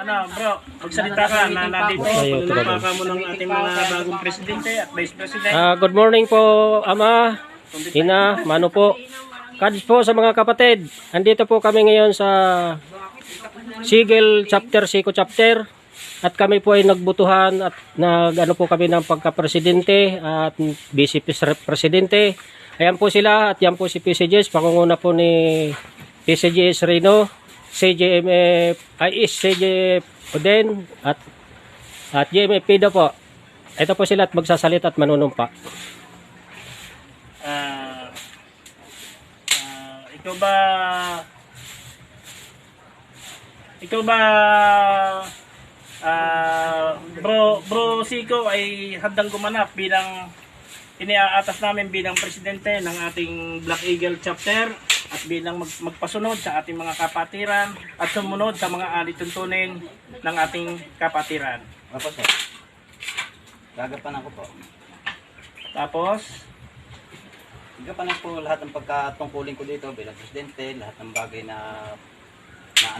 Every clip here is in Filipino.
bro, magsalita ka na nandito. Pagpapaka mo ng ating mga bagong presidente at vice president. Good morning po, Ama, Ina, Mano po. Kads po sa mga kapatid. Andito po kami ngayon sa Sigel chapter, Siko chapter. At kami po ay nagbutuhan at nag-ano po kami ng pagka-presidente at vice presidente. Ayan po sila at yan po si PCGS, pangunguna po ni PCGS Reno, CJMF, CJF Oden at JMF Pido po. Ito po sila at magsasalita at manunumpa. Ikaw ba Bro Siko ay handang gumanap bilang iniaatas namin bilang presidente ng ating Black Eagle chapter at bilang magpasunod sa ating mga kapatiran at sumunod sa mga alituntunin ng ating kapatiran. Opo, sir. Gagapanan ko po. Tapos, Gagapanan po lahat ng pagkatungkulin ko dito bilang presidente, lahat ng bagay na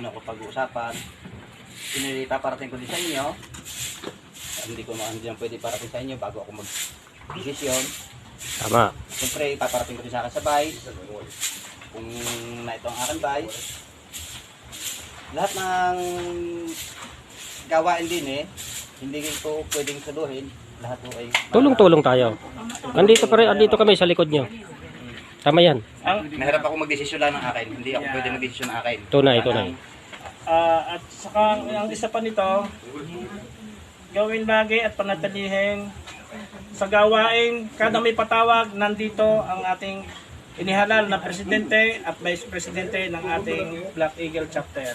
ano ko pag-uusapan. Pinaparating ko din sa inyo. Hindi yan pwede parating sa inyo bago ako mag-desisyon. Tama. Siyempre, paparating ko din sa akin sa vice. Kung na ito ang aking vice. Lahat ng gawain din hindi ko pwedeng saluhin. Lahat po ay Tulong-tulong tayo. Andito kami sa likod nyo. Tama yan. Mahirap ako mag-desisyon lang ng akin. Hindi ako pwede mag-desisyon ng akin. Tunay. at saka ang isa pa nito, gawin bagay at panatilihin sa gawain. Kada may patawag, nandito ang ating inihalal na presidente at vice presidente ng ating Black Eagle chapter.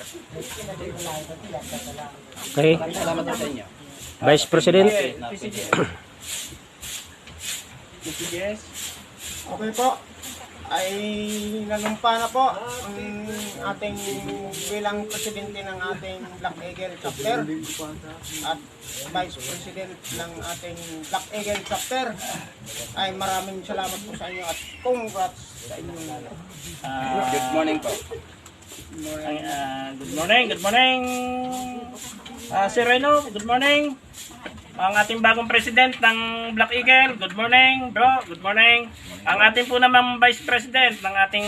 Okay. Salamat po sa inyo. Vice President. PCGS. Okay po, ay nanumpa na po ang ating bilang presidente ng ating Black Eagle chapter at vice president ng ating Black Eagle chapter. Ay maraming salamat po sa inyo at congrats sa inyo. Good morning po. Good morning. Sir Reno, good morning. Ang ating bagong president ng Black Eagle, good morning, bro, good morning. Ang ating po namang vice president ng ating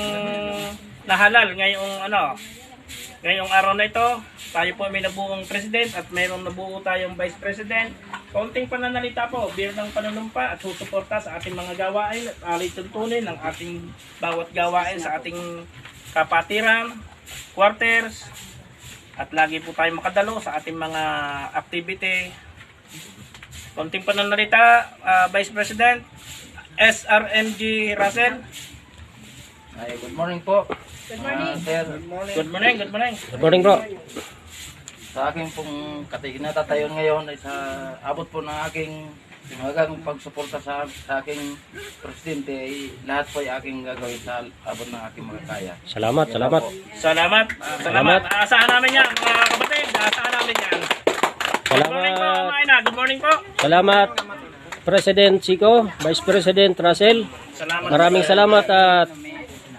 nahalal ngayong araw na ito, tayo po may nabuong president at mayroong nabuo tayong vice president. Konting pananalita po, bilang panunumpa at susuporta sa ating mga gawain at alituntunin ng ating bawat gawain sa ating kapatiran, quarters, at lagi po tayo makadalo sa ating mga activity. Konting pananalita, Vice President SRMG Russell. Good morning po. Good morning. Sir, Good morning. Good morning, bro. sa aking pong katinatatayon ngayon ay sa abot po ng aking hanggang pagsuporta sa aking presidente ay lahat po ay aking gagawin sa abot ng aking mga kaya. Salamat. Salamat. Aasahan namin yan, mga kapatid. Aasahan namin yan. Good morning po, Maina. Good morning po. Salamat, President Siko, Vice President Russell. Maraming salamat at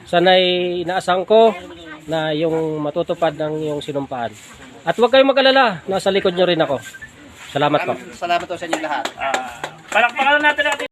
sanay inaasang ko na yung matutupad ng yung sinumpaan. At huwag kayong mag-alala, nasa likod nyo rin ako. Salamat po. Salamat po sa inyo lahat. Palakpakan natin